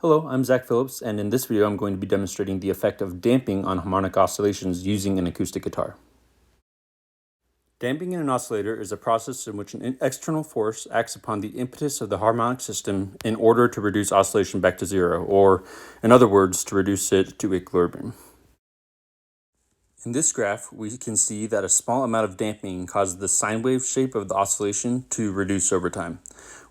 Hello, I'm Zach Phillips, and in this video I'm going to be demonstrating the effect of damping on harmonic oscillations using an acoustic guitar. Damping in an oscillator is a process in which an external force acts upon the impetus of the harmonic system in order to reduce oscillation back to zero, or, in other words, to reduce it to equilibrium. In this graph, we can see that a small amount of damping causes the sine wave shape of the oscillation to reduce over time.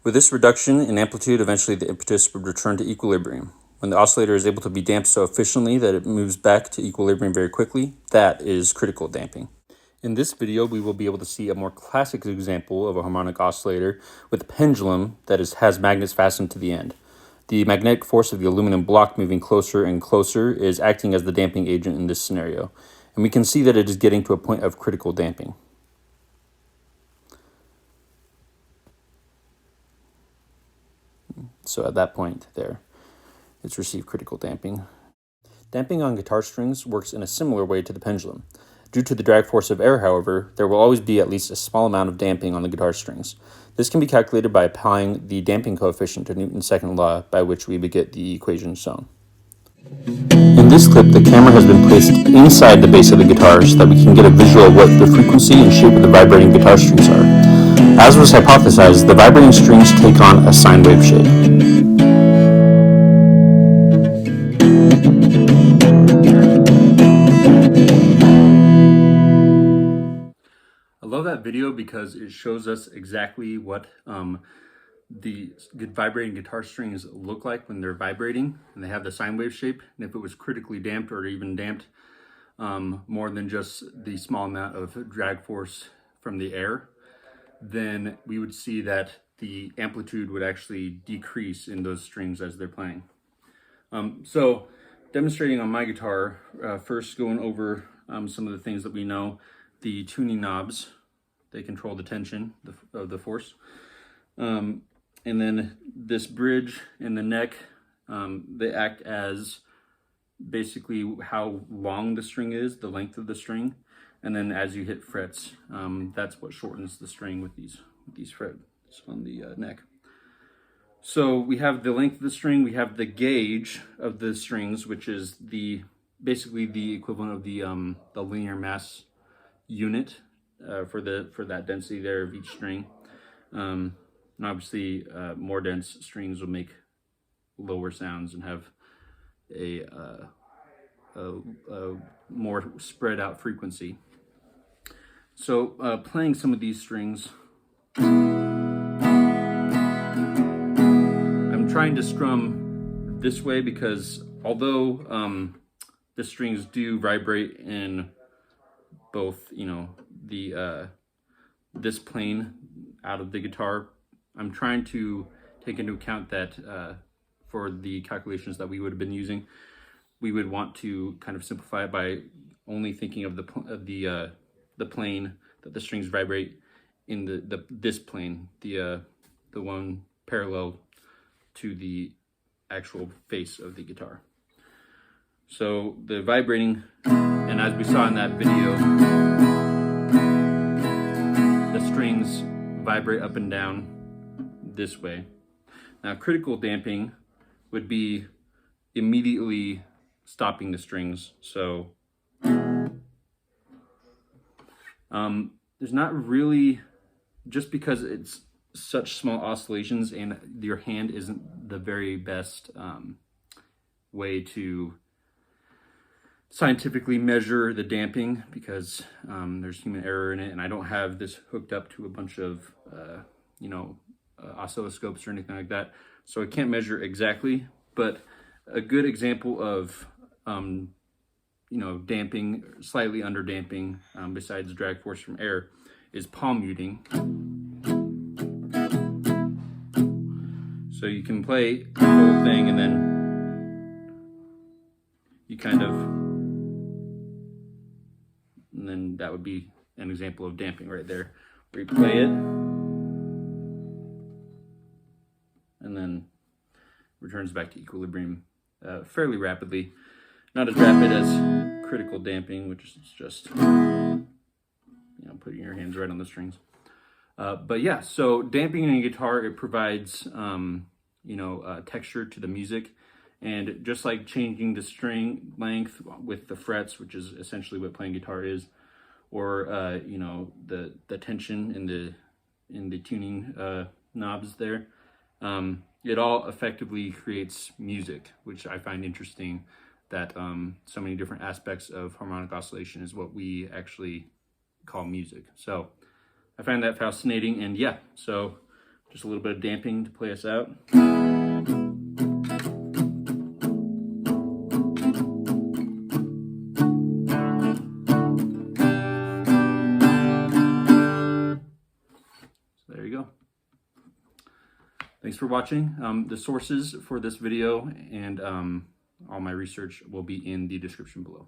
With this reduction in amplitude, eventually the impetus would return to equilibrium. When the oscillator is able to be damped so efficiently that it moves back to equilibrium very quickly, that is critical damping. In this video, we will be able to see a more classic example of a harmonic oscillator with a pendulum that has magnets fastened to the end. The magnetic force of the aluminum block moving closer and closer is acting as the damping agent in this scenario, and we can see that it is getting to a point of critical damping. So at that point there, it's received critical damping. Damping on guitar strings works in a similar way to the pendulum. Due to the drag force of air, however, there will always be at least a small amount of damping on the guitar strings. This can be calculated by applying the damping coefficient to Newton's second law, by which we would get the equation shown. In this clip, the camera has been placed inside the base of the guitar so that we can get a visual of what the frequency and shape of the vibrating guitar strings are. As was hypothesized, the vibrating strings take on a sine wave shape. I love that video because it shows us exactly what the vibrating guitar strings look like when they're vibrating and they have the sine wave shape. And if it was critically damped or even damped more than just the small amount of drag force from the air, then we would see that the amplitude would actually decrease in those strings as they're playing. So demonstrating on my guitar, first going over some of the things that we know. The tuning knobs, they control the tension of the force. And then this bridge and the neck, they act as basically how long the string is, the length of the string. And then as you hit frets, that's what shortens the string with these frets on the neck. So we have the length of the string, we have the gauge of the strings, which is basically the equivalent of the linear mass unit for that density there of each string. And obviously more dense strings will make lower sounds and have a more spread out frequency. So playing some of these strings, I'm trying to strum this way because although the strings do vibrate in both, this plane out of the guitar, I'm trying to take into account that for the calculations that we would have been using, we would want to kind of simplify it by only thinking of the plane that the strings vibrate in this plane, the one parallel to the actual face of the guitar. So the vibrating, and as we saw in that video, the strings vibrate up and down this way. Now critical damping would be immediately stopping the strings. So there's not really, just because it's such small oscillations and your hand isn't the very best way to scientifically measure the damping, because there's human error in it, and I don't have this hooked up to a bunch of oscilloscopes or anything like that, so I can't measure exactly. But a good example of damping, slightly under damping, besides drag force from air, is palm muting. So you can play the whole thing and then you and then that would be an example of damping right there, where you play it and then returns back to equilibrium fairly rapidly. Not as rapid as critical damping, which is just putting your hands right on the strings. But yeah, so damping in a guitar, it provides texture to the music. And just like changing the string length with the frets, which is essentially what playing guitar is, or you know, the tension in the tuning knobs there, it all effectively creates music, which I find interesting. That so many different aspects of harmonic oscillation is what we actually call music. So I find that fascinating, and yeah, so just a little bit of damping to play us out. So there you go. Thanks for watching. The sources for this video and all my research will be in the description below.